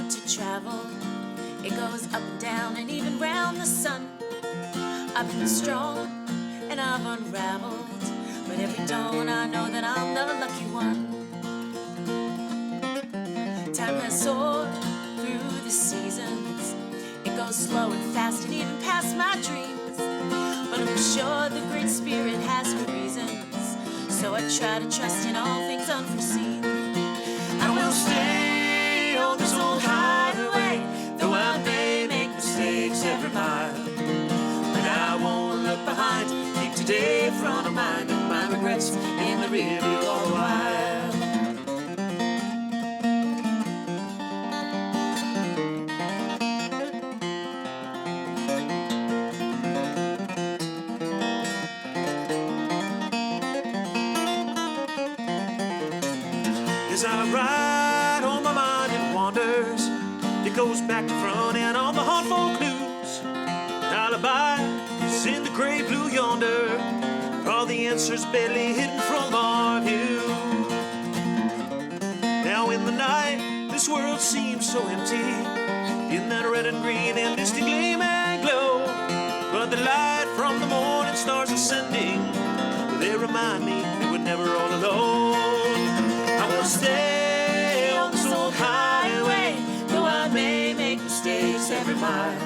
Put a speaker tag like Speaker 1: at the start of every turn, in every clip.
Speaker 1: want to travel. It goes up and down and even round the sun. I've been strong and I've unraveled, but every dawn I know that I'm the lucky one. Time has soared through the seasons. It goes slow and fast and even past my dreams. But I'm sure the Great Spirit has her reasons, so I try to trust in all things unforeseen. I will stay on this old highway, though I may make mistakes every mile. But I won't look behind, keep today in front of mind, and my regrets in the rear view all the while. As I ride on my mind it wanders, it goes back to front and on the hunt for clues. Alibi is in the gray blue yonder, all the answers barely hidden from our view. Now in the night, this world seems so empty, in that red and green and misty gleam and glow. But the light from the morning stars ascending, they remind me that we're never all alone. I will stay on this old highway, though I may make mistakes every mile.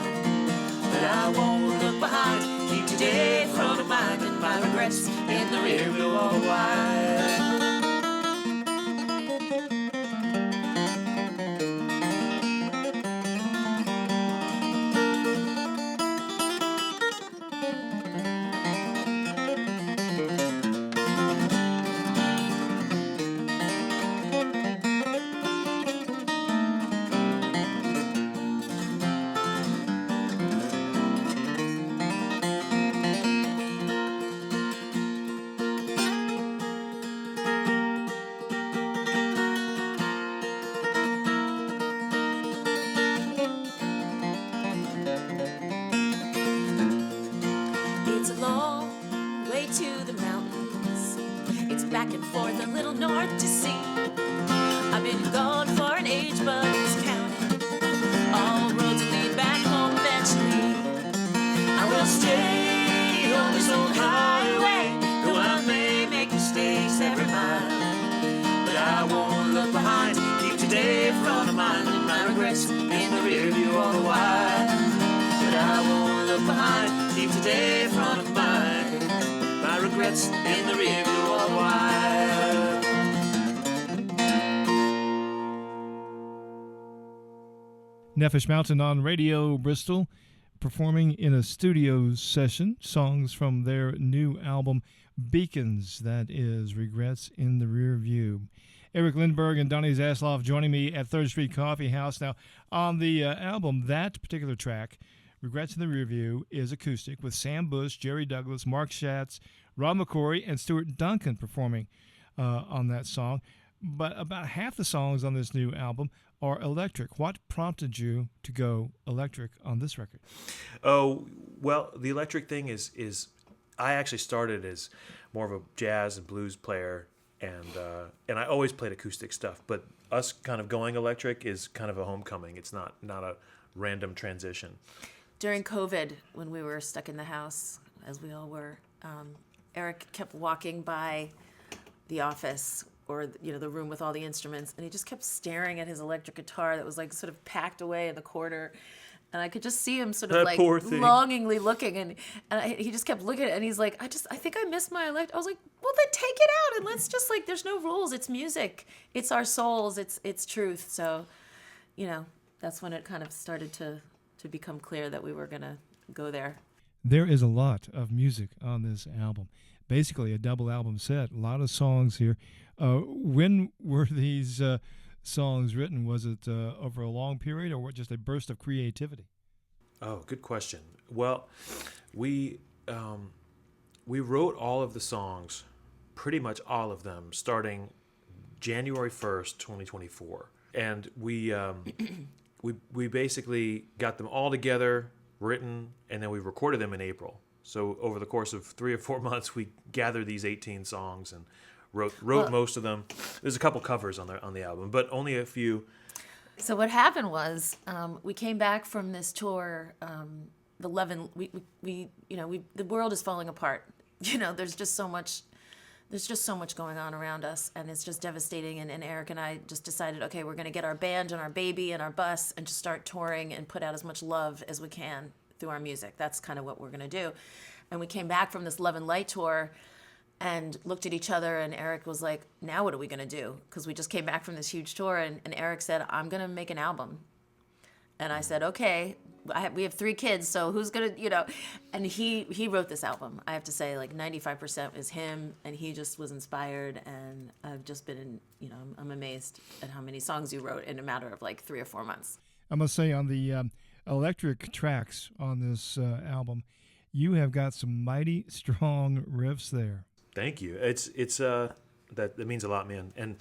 Speaker 1: But I won't look behind, keep today in front of mind, and my regrets in the rear view all the while. Back and forth, a little north to sea. I've been gone for an age, but it's counting. All roads lead back home eventually. I will stay on this old highway, though I may make mistakes every mile. But I won't look behind, keep today in front of mind, and my regrets in the rear view all the while. But I won't look behind, keep today in front of mind, my regrets in the rear view all the while.
Speaker 2: Nefesh Mountain on Radio Bristol, performing in a studio session songs from their new album Beacons, that is Regrets in the Rear View. Eric Lindberg and Doni Zasloff joining me at 3rd Street Coffee House. Now, on the album, that particular track, Regrets in the Rear View, is acoustic with Sam Bush, Jerry Douglas, Mark Schatz, Rob McCrory, and Stuart Duncan performing on that song. But about half the songs on this new album are electric. What prompted you to go electric on this record?
Speaker 3: Oh, well, the electric thing is I actually started as more of a jazz and blues player, and I always played acoustic stuff. But us kind of going electric is kind of a homecoming. It's not a random transition.
Speaker 1: During COVID, when we were stuck in the house, as we all were, Eric kept walking by the office or the room with all the instruments, and he just kept staring at his electric guitar that was like sort of packed away in the corner, and I could just see him sort of like longingly looking, and he just kept looking at it, and he's like, I think I miss my electric. I was like, well, then take it out and let's just there's no rules. It's music. It's our souls. It's truth. So, that's when it kind of started to become clear that we were gonna go there.
Speaker 2: There is a lot of music on this album. Basically a double album set, a lot of songs here. When were these songs written? Was it over a long period or just a burst of creativity?
Speaker 3: Oh, good question. Well, we wrote all of the songs, pretty much all of them, starting January 1st, 2024. And we basically got them all together, written, and then we recorded them in April. So over the course of 3 or 4 months, we gathered these 18 songs and wrote most of them. There's a couple covers on the album, but only a few.
Speaker 1: So what happened was, we came back from this tour. The Levin, the world is falling apart. There's just so much. There's just so much going on around us, and it's just devastating. And Eric and I just decided, okay, we're going to get our band and our baby and our bus and just start touring and put out as much love as we can through our music. That's kind of what we're going to do. And we came back from this Love and Light tour and looked at each other, and Eric was like, now what are we going to do? Because we just came back from this huge tour, and Eric said, I'm going to make an album. And I said, okay. We have 3 kids, so who's gonna, and he wrote this album. I have to say, like 95% is him, and he just was inspired, and I've just been, I'm amazed at how many songs you wrote in a matter of like 3 or 4 months.
Speaker 2: I must say, on the electric tracks on this album, you have got some mighty strong riffs there.
Speaker 3: Thank you. It's that means a lot, man. And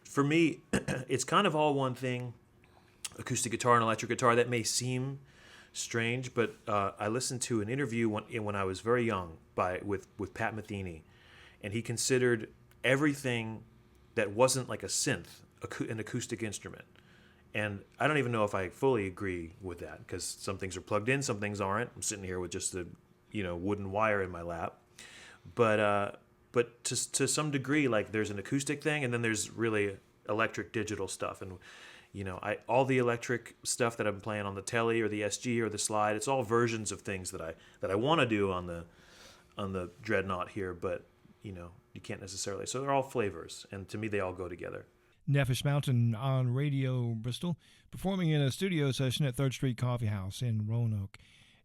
Speaker 3: for me, it's kind of all one thing. Acoustic guitar and electric guitar. That may seem strange, but I listened to an interview when I was very young with Pat Metheny, and he considered everything that wasn't like a synth an acoustic instrument. And I don't even know if I fully agree with that, because some things are plugged in, some things aren't. I'm sitting here with just a wooden wire in my lap, but to some degree, like there's an acoustic thing, and then there's really electric digital stuff. And all the electric stuff that I'm playing on the Telly or the SG or the Slide, it's all versions of things that I want to do on the Dreadnought here, but you can't necessarily. So they're all flavors, and to me they all go together.
Speaker 2: Nefesh Mountain on Radio Bristol, performing in a studio session at 3rd Street Coffee House in Roanoke.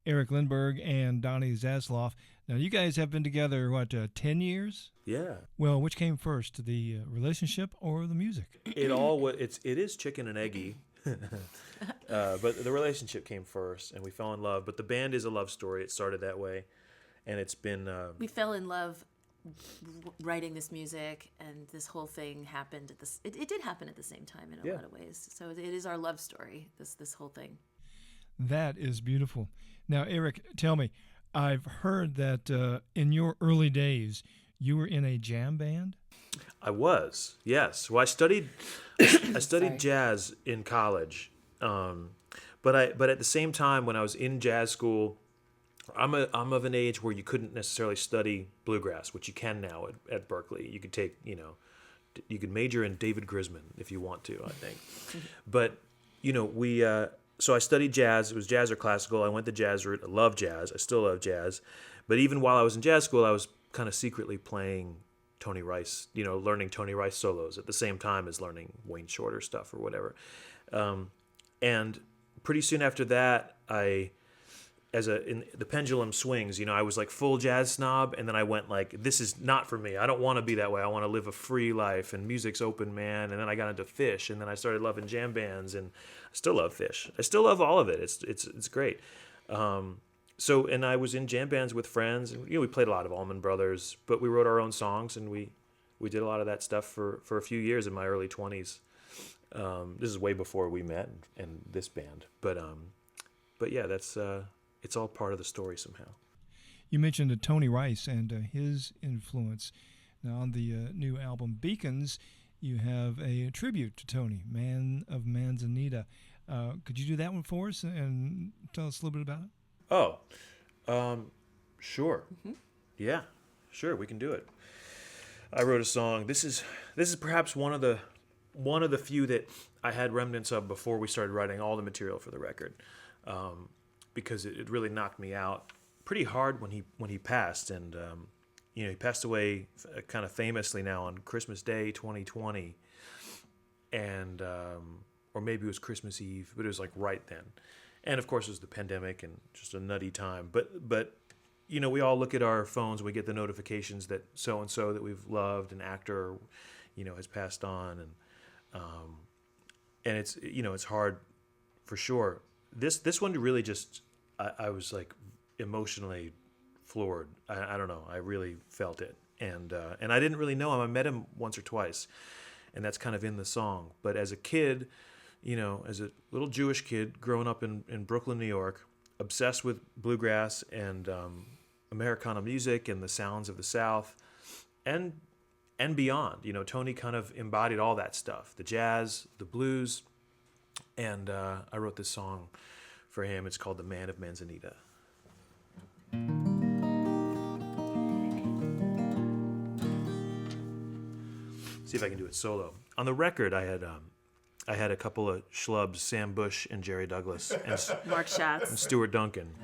Speaker 2: Eric Lindberg and Doni Zasloff. Now, you guys have been together, 10 years?
Speaker 3: Yeah.
Speaker 2: Well, which came first, the relationship or the music?
Speaker 3: It is chicken and eggy, but the relationship came first, and we fell in love. But the band is a love story. It started that way, and it's been...
Speaker 1: we fell in love writing this music, and this whole thing happened it did happen at the same time in a lot of ways. So it is our love story, this whole thing.
Speaker 2: That is beautiful. Now, Eric, tell me, I've heard that in your early days, you were in a jam band?
Speaker 3: I was, yes. Well, I studied jazz in college, but at the same time, when I was in jazz school, I'm of an age where you couldn't necessarily study bluegrass, which you can now at Berkeley. You could take, you could major in David Grisman if you want to, I think. But so I studied jazz. It was jazz or classical. I went the jazz route. I love jazz. I still love jazz. But even while I was in jazz school, I was kind of secretly playing Tony Rice, learning Tony Rice solos at the same time as learning Wayne Shorter stuff or whatever. And pretty soon after that, in the pendulum swings, I was like full jazz snob, and then I went like, this is not for me. I don't want to be that way. I want to live a free life, and music's open, man. And then I got into Fish, and then I started loving jam bands, and I still love Fish. I still love all of it. It's great. And I was in jam bands with friends, and we played a lot of Allman Brothers, but we wrote our own songs, and we did a lot of that stuff for a few years in my early 20s. This is way before we met in this band, but yeah, that's it's all part of the story somehow.
Speaker 2: You mentioned Tony Rice and his influence. Now, on the new album Beacons, you have a tribute to Tony, Man of Manzanita. Could you do that one for us and tell us a little bit about it?
Speaker 3: Oh, sure. Mm-hmm. Yeah, sure, we can do it. I wrote a song. This is perhaps one of the few that I had remnants of before we started writing all the material for the record, because it really knocked me out pretty hard when he passed, and he passed away kind of famously now on Christmas Day 2020, and or maybe it was Christmas Eve, but it was like right then. And of course, it was the pandemic and just a nutty time. But we all look at our phones, we get the notifications that so and so that we've loved, an actor, has passed on, and it's it's hard for sure. This one really just I was like emotionally floored. I don't know. I really felt it, and I didn't really know him. I met him once or twice, and that's kind of in the song. But as a kid, as a little Jewish kid growing up in Brooklyn, New York, obsessed with bluegrass and Americana music and the sounds of the South, and beyond. Tony kind of embodied all that stuff: the jazz, the blues, And I wrote this song for him. It's called "The Man of Manzanita." See if I can do it solo. On the record, I had a couple of schlubs, Sam Bush and Jerry Douglas, and
Speaker 1: Mark Schatz.
Speaker 3: and Stuart Duncan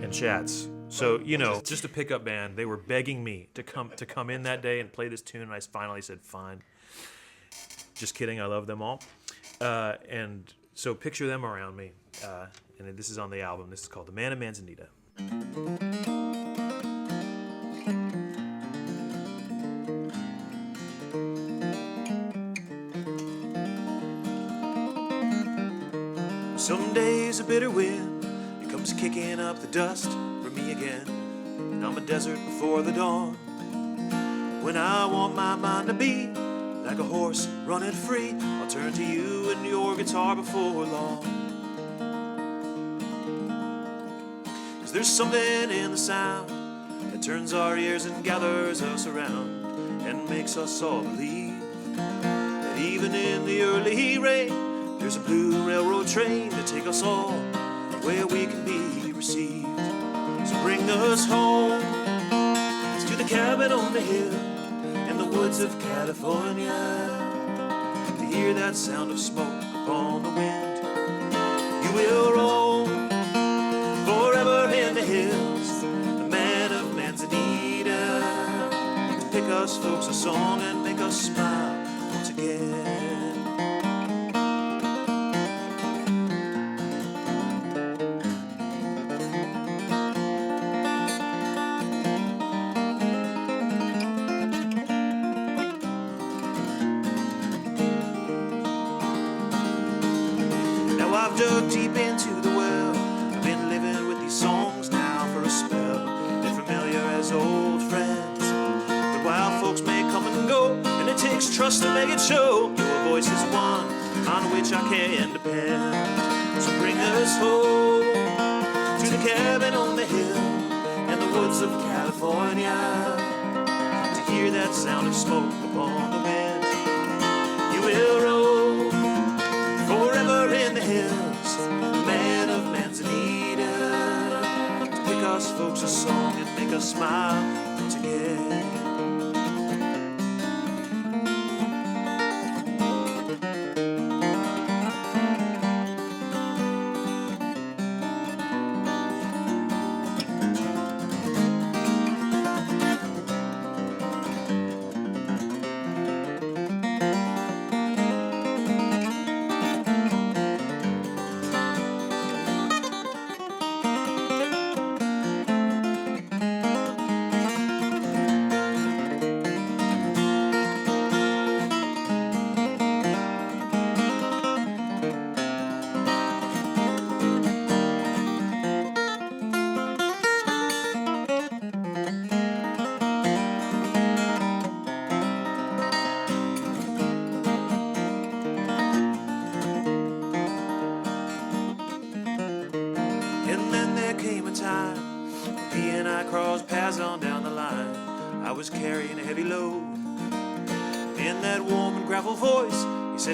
Speaker 3: and Schatz. So, just a pickup band. They were begging me to come in that day and play this tune, and I finally said, fine. Just kidding, I love them all. And so picture them around me. And this is on the album. This is called "The Man of Manzanita." Some days a bitter wind, it comes kicking up the dust for me again. And I'm a desert before the dawn. When I want my mind to be like a horse running free, I'll turn to you and your guitar before long. 'Cause there's something in the sound that turns our ears and gathers us around and makes us all believe that even in the early rain, there's a blue railroad train to take us all where we can be received. So bring us home to the cabin on the hill in the woods of California, to hear that sound of smoke upon the wind. You will roam forever in the hills, the man of Manzanita, to pick us folks a song and make us smile once again. Dug deep into the well. I've been living with these songs now for a spell. They're familiar as old friends, but while folks may come and go, and it takes trust to make it show, your voice is one on which I can depend. So bring us home to the cabin on the hill in the woods of California, to hear that sound of smoke upon the wind. You will roam forever in the hills, man of Manzanita, to pick us folks a song and make us smile once again.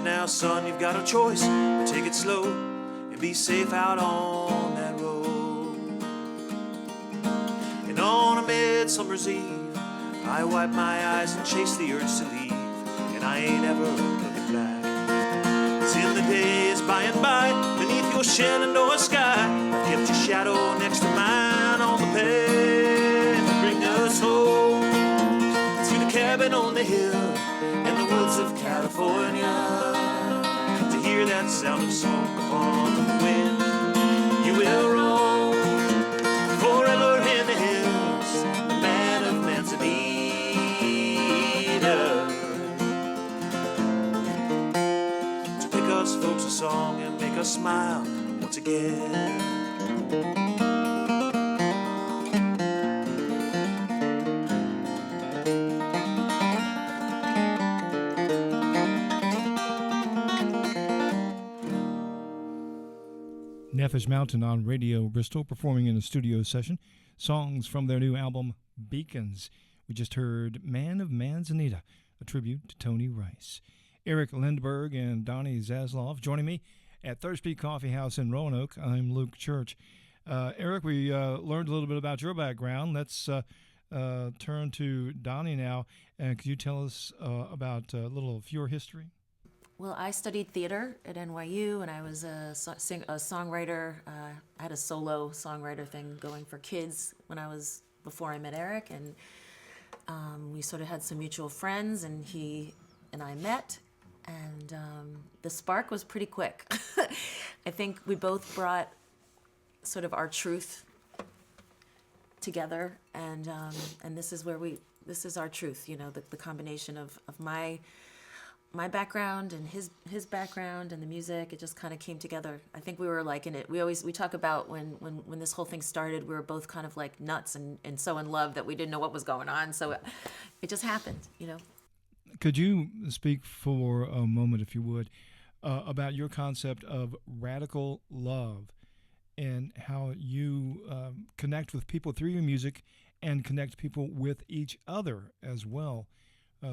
Speaker 3: Now, son, you've got a choice, but take it slow and be safe out on that road. And on a midsummer's eve, I wipe my eyes and chase the urge to leave, and I ain't ever looking back. It's in the days by and by, beneath your Shenandoah sky, I've kept your shadow next to mine on the path. Bring us home to the cabin on the hill in the woods of California, to hear that sound of smoke upon the wind. You will roam forever in the hills, the man of Manzanita, to pick us folks a song and make us smile once again.
Speaker 2: Nefesh Mountain on Radio Bristol, performing in a studio session, songs from their new album, Beacons. We just heard Man of Manzanita, a tribute to Tony Rice. Eric Lindberg and Doni Zasloff joining me at 3rd Street Coffee House in Roanoke. I'm Luke Church. Eric, we learned a little bit about your background. Let's turn to Doni now. And could you tell us about a little of your history?
Speaker 1: Well, I studied theater at NYU, and I was a songwriter. I had a solo songwriter thing going for kids before I met Eric, and we sort of had some mutual friends, and he and I met, and the spark was pretty quick. I think we both brought sort of our truth together, and this is our truth, the combination of my background and his background and the music. It just kind of came together. I think we were like in it. We talk about when this whole thing started, we were both kind of like nuts and so in love that we didn't know what was going on. So it just happened,
Speaker 2: Could you speak for a moment, if you would, about your concept of radical love and how you connect with people through your music and connect people with each other as well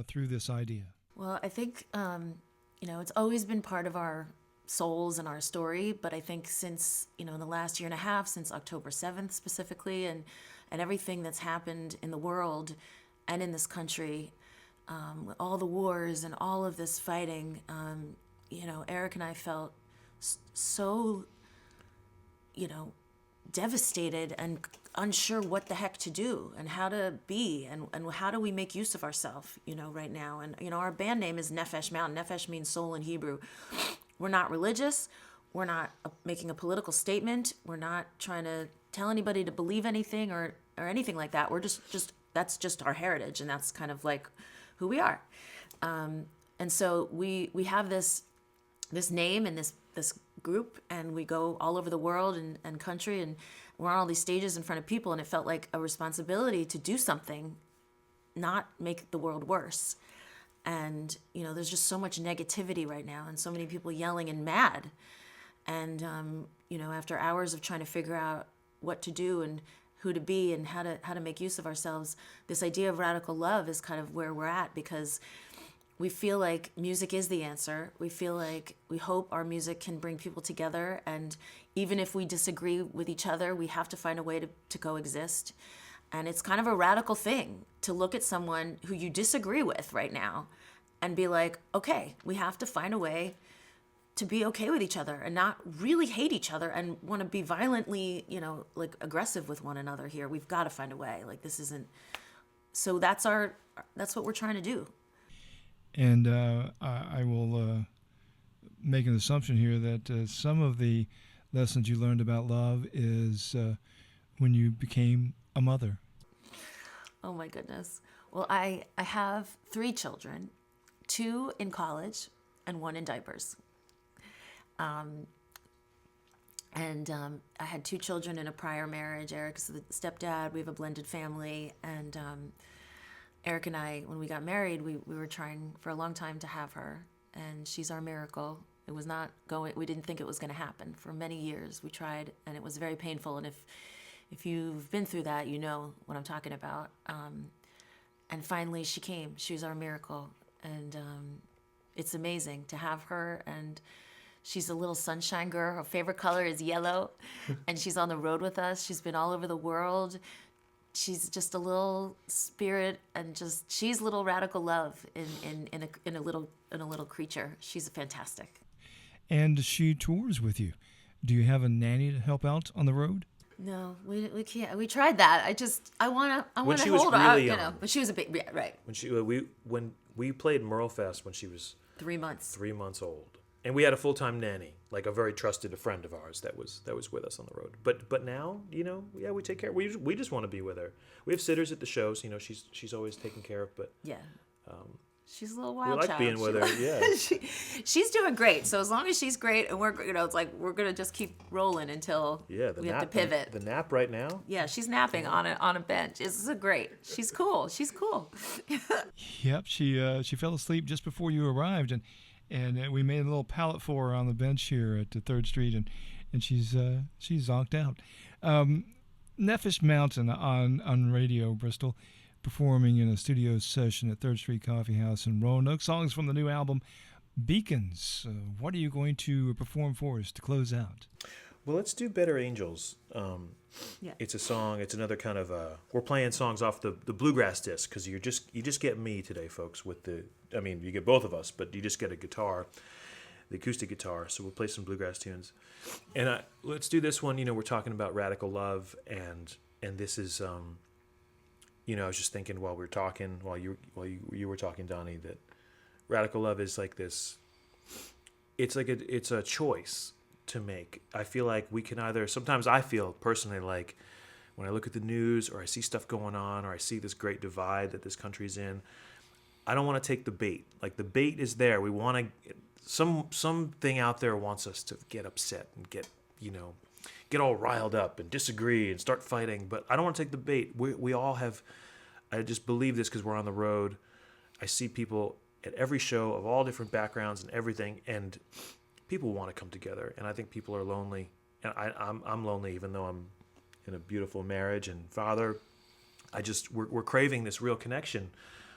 Speaker 2: through this idea?
Speaker 1: Well, I think, it's always been part of our souls and our story, but I think since, in the last year and a half, since October 7th specifically, and everything that's happened in the world and in this country, with all the wars and all of this fighting, Eric and I felt so, devastated and unsure what the heck to do and how to be and how do we make use of ourselves, right now. And, our band name is Nefesh Mountain. Nefesh means soul in Hebrew. We're not religious. We're not making a political statement. We're not trying to tell anybody to believe anything or anything like that. We're just that's just our heritage, and that's kind of like who we are. And so we have this name and this group, and we go all over the world and country, and we're on all these stages in front of people, and it felt like a responsibility to do something, not make the world worse. And, there's just so much negativity right now and so many people yelling and mad. And, after hours of trying to figure out what to do and who to be and how to make use of ourselves, this idea of radical love is kind of where we're at, because we feel like music is the answer. We feel like we hope our music can bring people together. And even if we disagree with each other, we have to find a way to coexist. And it's kind of a radical thing to look at someone who you disagree with right now and be like, okay, we have to find a way to be okay with each other and not really hate each other and want to be violently, like aggressive with one another here. We've got to find a way. Like, this isn't. So that's what we're trying to do.
Speaker 2: And I will make an assumption here that some of the lessons you learned about love is when you became a mother.
Speaker 1: Oh, my goodness. Well, I have 3 children, 2 in college and 1 in diapers. I had 2 children in a prior marriage. Eric's the stepdad. We have a blended family. And Eric and I, when we got married, we were trying for a long time to have her, and she's our miracle. It was not going, we didn't think it was going to happen. For many years we tried, and it was very painful. And if you've been through that, you know what I'm talking about. And finally she came. She was our miracle. And it's amazing to have her. And she's a little sunshine girl. Her favorite color is yellow. And she's on the road with us. She's been all over the world. She's just a little spirit, and she's little radical love in a little creature. She's fantastic.
Speaker 2: And she tours with you. Do you have a nanny to help out on the road?
Speaker 1: No, we can't. We tried that. I want to hold
Speaker 3: really
Speaker 1: out,
Speaker 3: young.
Speaker 1: But she was a big, yeah, right.
Speaker 3: When we played Merlefest when she was
Speaker 1: 3 months.
Speaker 3: 3 months old. And we had a full-time nanny, like a very trusted friend of ours that was with us on the road. But now, we take care. We just want to be with her. We have sitters at the shows. She's always taken care of. But
Speaker 1: yeah, she's a little wild.
Speaker 3: We like
Speaker 1: child.
Speaker 3: being with her. Yeah,
Speaker 1: she's doing great. So as long as she's great, and we're, it's like we're gonna just keep rolling until we have to pivot.
Speaker 3: The nap right now.
Speaker 1: Yeah, she's napping on a bench. This is great. She's cool.
Speaker 2: Yep, she fell asleep just before you arrived, and we made a little pallet for her on the bench here at the 3rd Street, and she's zonked out. Nefesh Mountain on Radio Bristol, performing in a studio session at 3rd Street Coffee House in Roanoke. Songs from the new album, Beacons. What are you going to perform for us to close out?
Speaker 3: Well, let's do Better Angels.
Speaker 1: Yeah.
Speaker 3: It's a song. It's another kind of we're playing songs off the bluegrass disc, because you just get me today, folks. You get both of us, but you just get a guitar, the acoustic guitar. So we'll play some bluegrass tunes, and let's do this one. We're talking about radical love, and this is I was just thinking while you were talking, Doni, that radical love is like this. It's a choice to make. I feel like we can sometimes I feel personally like when I look at the news or I see stuff going on or I see this great divide that this country's in, I don't want to take the bait. Like, the bait is there. We want to, something out there wants us to get upset and get all riled up and disagree and start fighting, but I don't want to take the bait. We all have, I just believe this because we're on the road. I see people at every show of all different backgrounds and everything, and people want to come together, and I think people are lonely, and I'm lonely, even though I'm in a beautiful marriage and father. We're craving this real connection.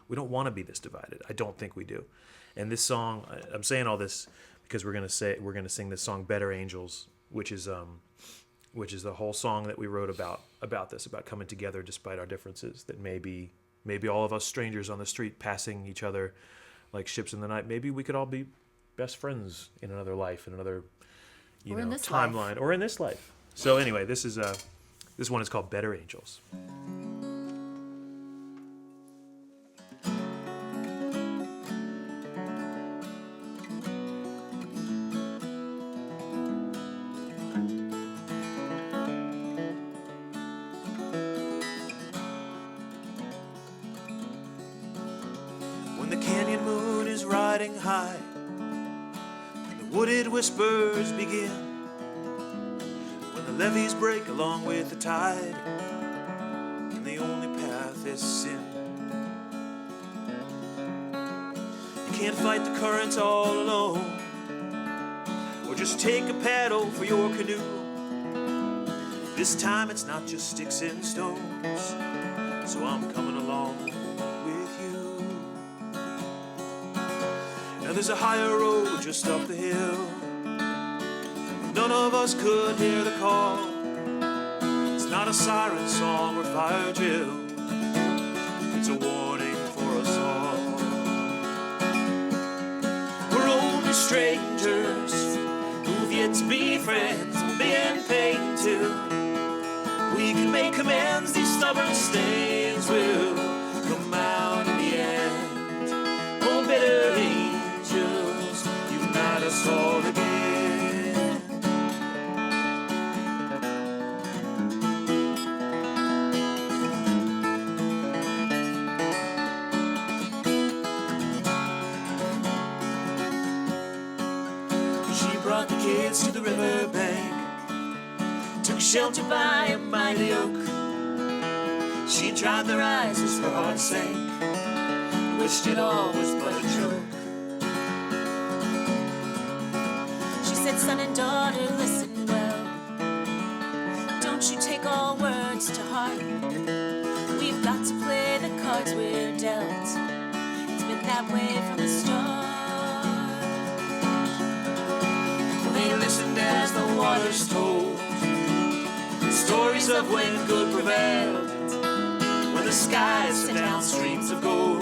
Speaker 3: We don't want to be this divided. I don't think we do. And this song, I'm saying all this because we're gonna sing this song, Better Angels, which is the whole song that we wrote about this, about coming together despite our differences. That maybe all of us strangers on the street passing each other like ships in the night, maybe we could all be best friends in another life, in another timeline, or in this life. So anyway, this one is called Better Angels. When the canyon moon is riding high, wooded whispers begin, when the levees break along with the tide, and the only path is sin. You can't fight the currents all alone, or just take a paddle for your canoe. This time it's not just sticks and stones, so I'm coming along with you. Now there's a higher road just up the hill. None of us could hear the call. It's not a siren song or fire drill. It's a warning for us all. We're only strangers who've yet to be friends, being paid to. We can make amends, these stubborn stains will come out in the end. Oh, better angels, unite us all again. She brought the kids to the riverbank, took shelter by a mighty oak. She dried their eyes as her heart sank, wished it all was but a joke. She said, son and daughter, listen well. Don't you take all words to heart. We've got to play the cards we're dealt. It's been that way from the start. Well, they listened as the waters told stories of when good prevailed, when the skies sent down streams of gold.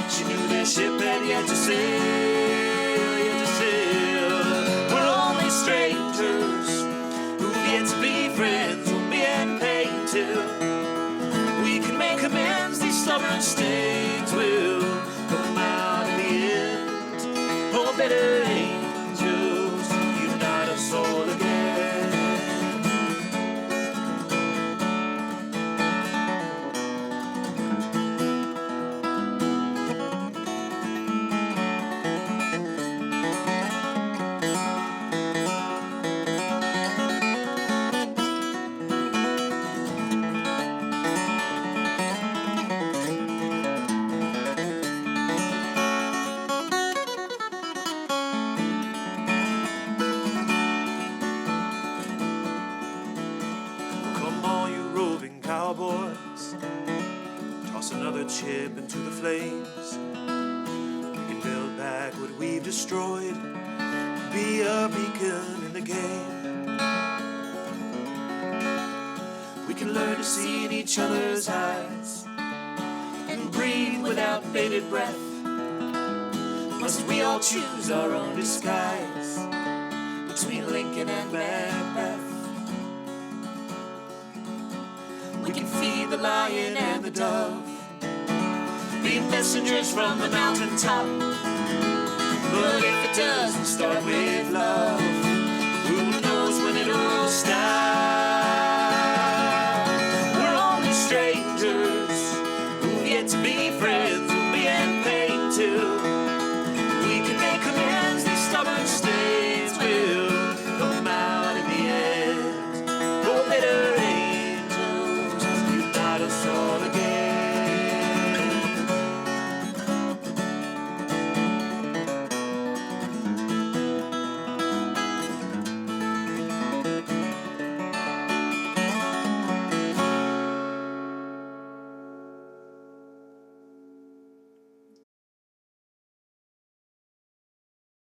Speaker 3: She knew their ship had yet to sail, yet to sail. We're only strangers who've yet to be friends, who'll be and paid till we can make amends. These stubborn stains will come out in the end. Oh, better angels, unite us all again. Chip into the flames. We can build back what we've destroyed, be a beacon in the game. We can learn to see in each other's eyes and breathe without bated breath. Must we all choose our own disguise between Lincoln and Macbeth? We can feed the lion and the dove, be messengers from the mountaintop. But if it does, we'll start with love.